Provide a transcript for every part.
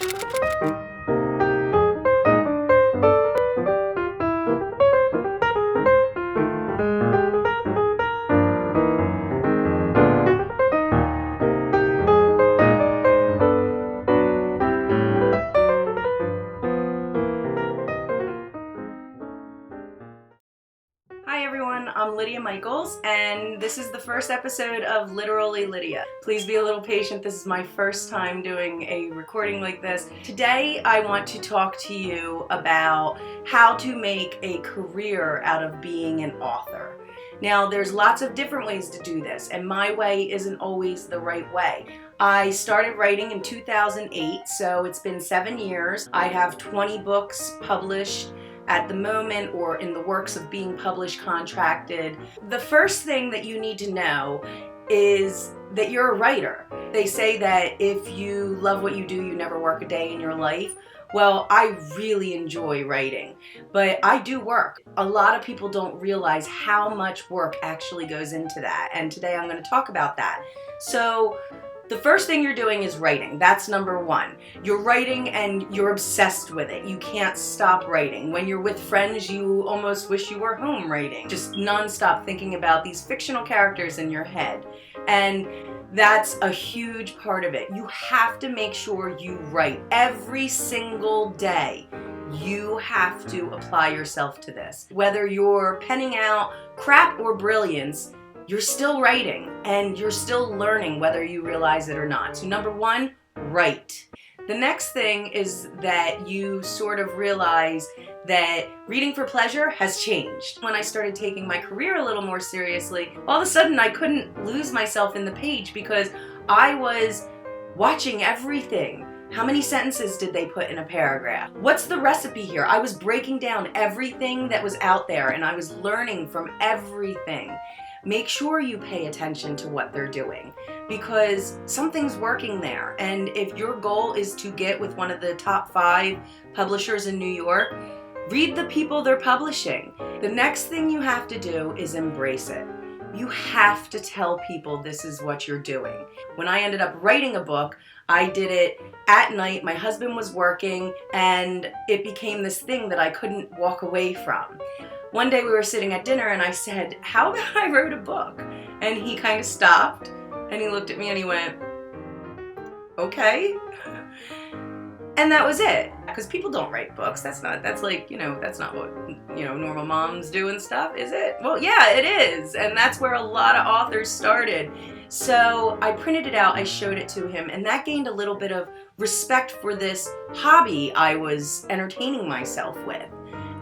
Hi everyone, I'm Lydia Michaels, and this is the first episode of Literally Lydia. Please be a little patient, this is my first time doing a recording like this. Today I want to talk to you about how to make a career out of being an author. Now there's lots of different ways to do this, and my way isn't always the right way. I started writing in 2008, so it's been 7 years. I have 20 books published at the moment or in the works of being published, contracted. The first thing that you need to know is that you're a writer. They say that if you love what you do, you never work a day in your life. Well, I really enjoy writing, but I do work. A lot of people don't realize how much work actually goes into that, and today I'm going to talk about that. So the first thing you're doing is writing. That's number one. You're writing and you're obsessed with it. You can't stop writing. When you're with friends, you almost wish you were home writing. Just nonstop thinking about these fictional characters in your head. And that's a huge part of it. You have to make sure you write every single day. You have to apply yourself to this. Whether you're penning out crap or brilliance, you're still writing and you're still learning whether you realize it or not. So number one, write. The next thing is that you sort of realize that reading for pleasure has changed. When I started taking my career a little more seriously, all of a sudden I couldn't lose myself in the page because I was watching everything. How many sentences did they put in a paragraph? What's the recipe here? I was breaking down everything that was out there and I was learning from everything. Make sure you pay attention to what they're doing because something's working there. And if your goal is to get with one of the top 5 publishers in New York, read the people they're publishing. The next thing you have to do is embrace it. You have to tell people this is what you're doing. When I ended up writing a book, I did it at night. My husband was working and it became this thing that I couldn't walk away from. One day we were sitting at dinner and I said, how about I wrote a book? And he kind of stopped and he looked at me and he went, okay. And that was it. Because people don't write books. That's not what, normal moms do and stuff, is it? Well, yeah, it is. And that's where a lot of authors started. So I printed it out, I showed it to him, and that gained a little bit of respect for this hobby I was entertaining myself with.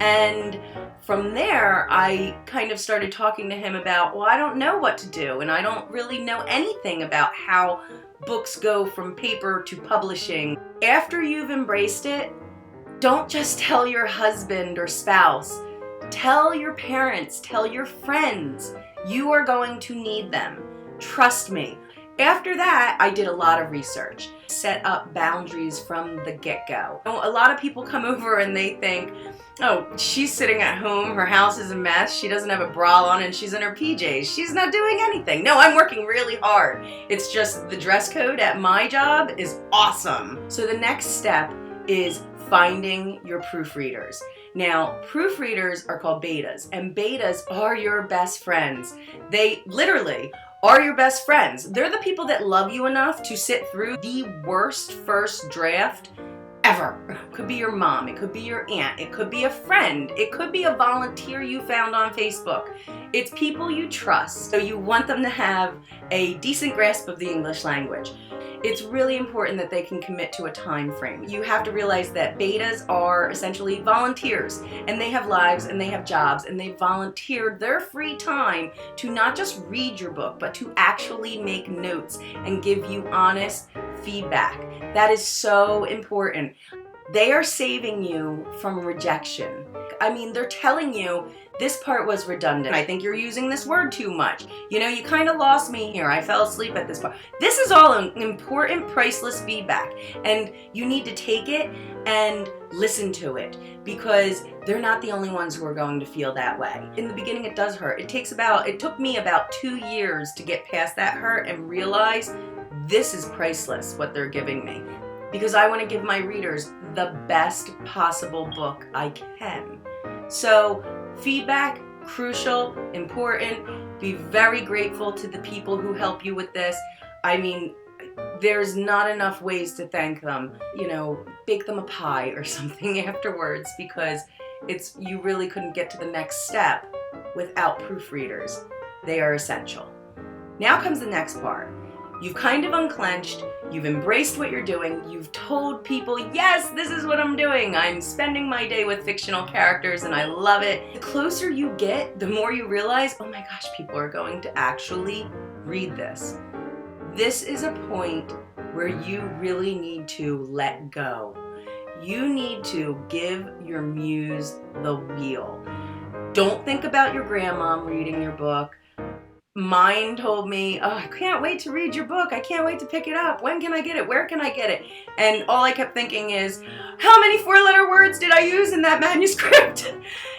And from there, I kind of started talking to him about, well, I don't know what to do, and I don't really know anything about how books go from paper to publishing. After you've embraced it, don't just tell your husband or spouse. Tell your parents, tell your friends. You are going to need them. Trust me. After that, I did a lot of research. Set up boundaries from the get-go. A lot of people come over and they think, oh, she's sitting at home, her house is a mess, she doesn't have a bra on and she's in her PJs. She's not doing anything. No, I'm working really hard. It's just the dress code at my job is awesome. So the next step is finding your proofreaders. Now, proofreaders are called betas, and betas are your best friends. They literally are your best friends. They're the people that love you enough to sit through the worst first draft ever. It could be your mom, it could be your aunt, it could be a friend, it could be a volunteer you found on Facebook. It's people you trust, so you want them to have a decent grasp of the English language. It's really important that they can commit to a time frame. You have to realize that betas are essentially volunteers, and they have lives and they have jobs, and they volunteered their free time to not just read your book, but to actually make notes and give you honest feedback. That is so important. They are saving you from rejection. I mean, they're telling you this part was redundant. I think you're using this word too much. You know, you kind of lost me here. I fell asleep at this part. This is all important, priceless feedback. And you need to take it and listen to it because they're not the only ones who are going to feel that way. In the beginning, it does hurt. It took me about 2 years to get past that hurt and realize this is priceless, what they're giving me. because I want to give my readers the best possible book I can. So feedback, crucial, important. Be very grateful to the people who help you with this. I mean, there's not enough ways to thank them. You know, bake them a pie or something afterwards, because you really couldn't get to the next step without proofreaders. They are essential. Now comes the next part. You've kind of unclenched, you've embraced what you're doing, you've told people, yes, this is what I'm doing. I'm spending my day with fictional characters and I love it. The closer you get, the more you realize, oh my gosh, people are going to actually read this. This is a point where you really need to let go. You need to give your muse the wheel. Don't think about your grandmom reading your book. Mine told me, oh, I can't wait to read your book. I can't wait to pick it up. When can I get it? Where can I get it? And all I kept thinking is, how many 4-letter words did I use in that manuscript?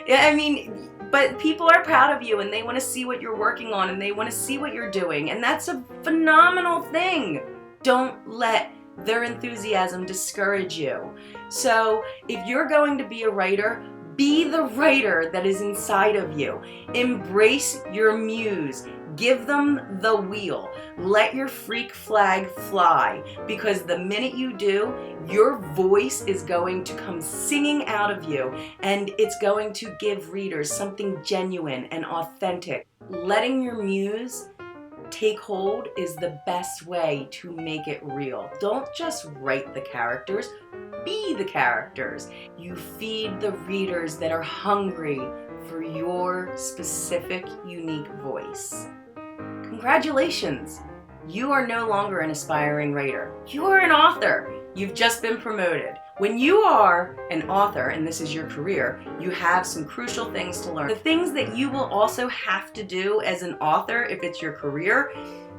Yeah, I mean, but people are proud of you and they want to see what you're working on and they want to see what you're doing. And that's a phenomenal thing. Don't let their enthusiasm discourage you. So if you're going to be a writer, be the writer that is inside of you. Embrace your muse. Give them the wheel. Let your freak flag fly, because the minute you do, your voice is going to come singing out of you, and it's going to give readers something genuine and authentic. Letting your muse take hold is the best way to make it real. Don't just write the characters, be the characters. You feed the readers that are hungry for your specific, unique voice. Congratulations! You are no longer an aspiring writer. You are an author. You've just been promoted. When you are an author, and this is your career, you have some crucial things to learn. The things that you will also have to do as an author, if it's your career,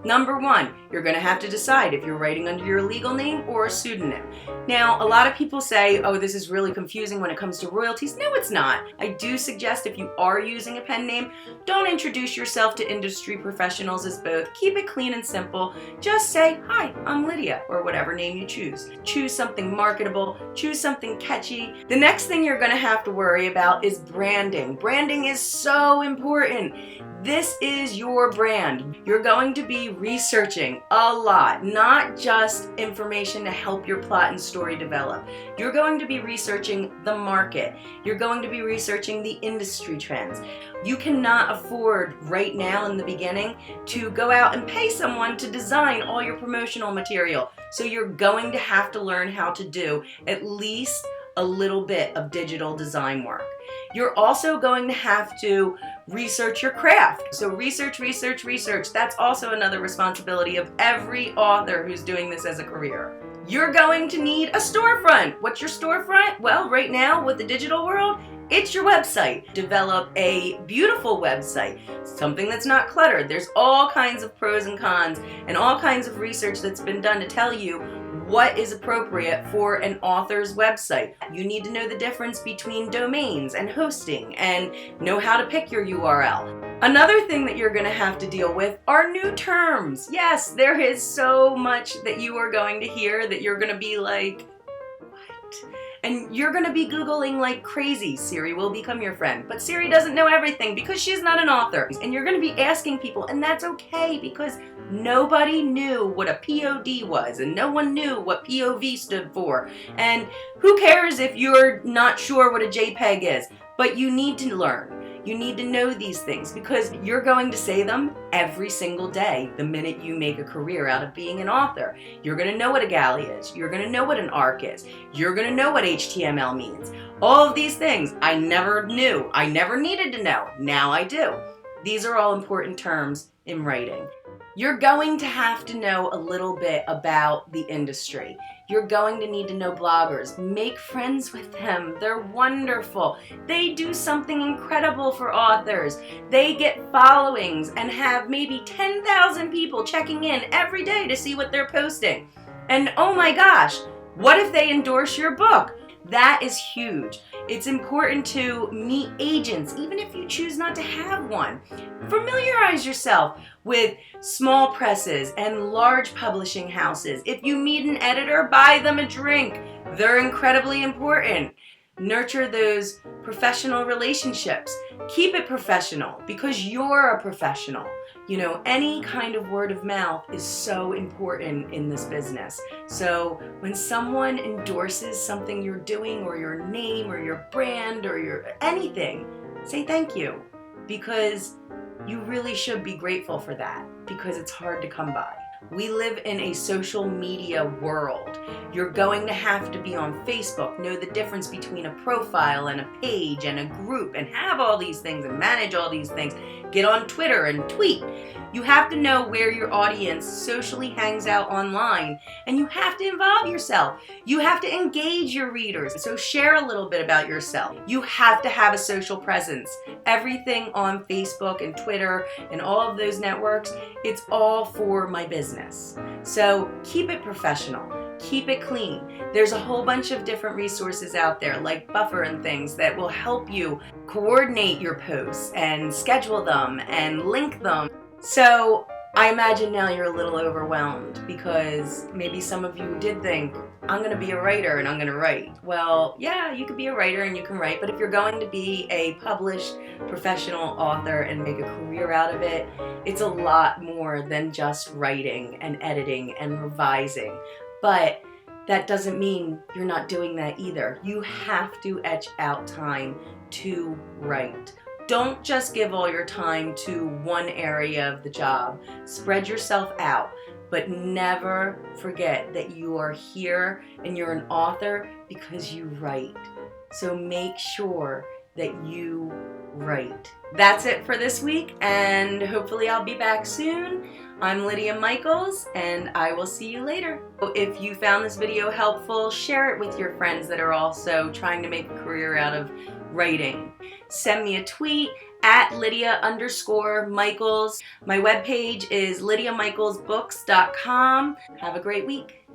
number one, you're going to have to decide if you're writing under your legal name or a pseudonym. Now, a lot of people say, oh, this is really confusing when it comes to royalties. No, it's not. I do suggest if you are using a pen name, don't introduce yourself to industry professionals as both. Keep it clean and simple. Just say, hi, I'm Lydia, or whatever name you choose. Choose something marketable. Choose something catchy. The next thing you're going to have to worry about is branding. Branding is so important. This is your brand. You're going to be researching a lot, not just information to help your plot and story develop. You're going to be researching the market. You're going to be researching the industry trends. You cannot afford right now in the beginning to go out and pay someone to design all your promotional material. So you're going to have to learn how to do at least a little bit of digital design work. You're also going to have to research your craft. So research. That's also another responsibility of every author who's doing this as a career. You're going to need a storefront. What's your storefront? Well, right now with the digital world, it's your website. Develop a beautiful website, something that's not cluttered. There's all kinds of pros and cons and all kinds of research that's been done to tell you what is appropriate for an author's website. You need to know the difference between domains and hosting and know how to pick your URL. Another thing that you're going to have to deal with are new terms. Yes, there is so much that you are going to hear that you're going to be like, what? And you're going to be Googling like crazy. Siri will become your friend. But Siri doesn't know everything because she's not an author. And you're going to be asking people, and that's okay because nobody knew what a POD was, and no one knew what POV stood for. And who cares if you're not sure what a JPEG is? But you need to learn. You need to know these things because you're going to say them every single day the minute you make a career out of being an author. You're going to know what a galley is. You're going to know what an arc is. You're going to know what HTML means. All of these things I never knew. I never needed to know. Now I do. These are all important terms in writing. You're going to have to know a little bit about the industry. You're going to need to know bloggers. Make friends with them. They're wonderful. They do something incredible for authors. They get followings and have maybe 10,000 people checking in every day to see what they're posting. And oh my gosh, what if they endorse your book? That is huge. It's important to meet agents, even if you choose not to have one. Familiarize yourself with small presses and large publishing houses. If you meet an editor, buy them a drink. They're incredibly important. Nurture those professional relationships. Keep it professional because you're a professional. You know, any kind of word of mouth is so important in this business. So when someone endorses something you're doing, or your name or your brand or your anything, say thank you, because you really should be grateful for that, because it's hard to come by. We live in a social media world. You're going to have to be on Facebook, know the difference between a profile and a page and a group, and have all these things and manage all these things. Get on Twitter and tweet. You have to know where your audience socially hangs out online, and you have to involve yourself. You have to engage your readers. So share a little bit about yourself. You have to have a social presence. Everything on Facebook and Twitter and all of those networks, it's all for my business. So keep it professional. Keep it clean. There's a whole bunch of different resources out there like Buffer and things that will help you coordinate your posts and schedule them and link them. So I imagine now you're a little overwhelmed because maybe some of you did think, I'm going to be a writer and I'm going to write. Well, yeah, you could be a writer and you can write, but if you're going to be a published professional author and make a career out of it, it's a lot more than just writing and editing and revising. But that doesn't mean you're not doing that either. You have to etch out time to write. Don't just give all your time to one area of the job. Spread yourself out, but never forget that you are here and you're an author because you write. So make sure that you write. That's it for this week, and hopefully I'll be back soon. I'm Lydia Michaels, and I will see you later. If you found this video helpful, share it with your friends that are also trying to make a career out of writing. Send me a tweet at Lydia_Michaels. My webpage is lydiamichaelsbooks.com. Have a great week.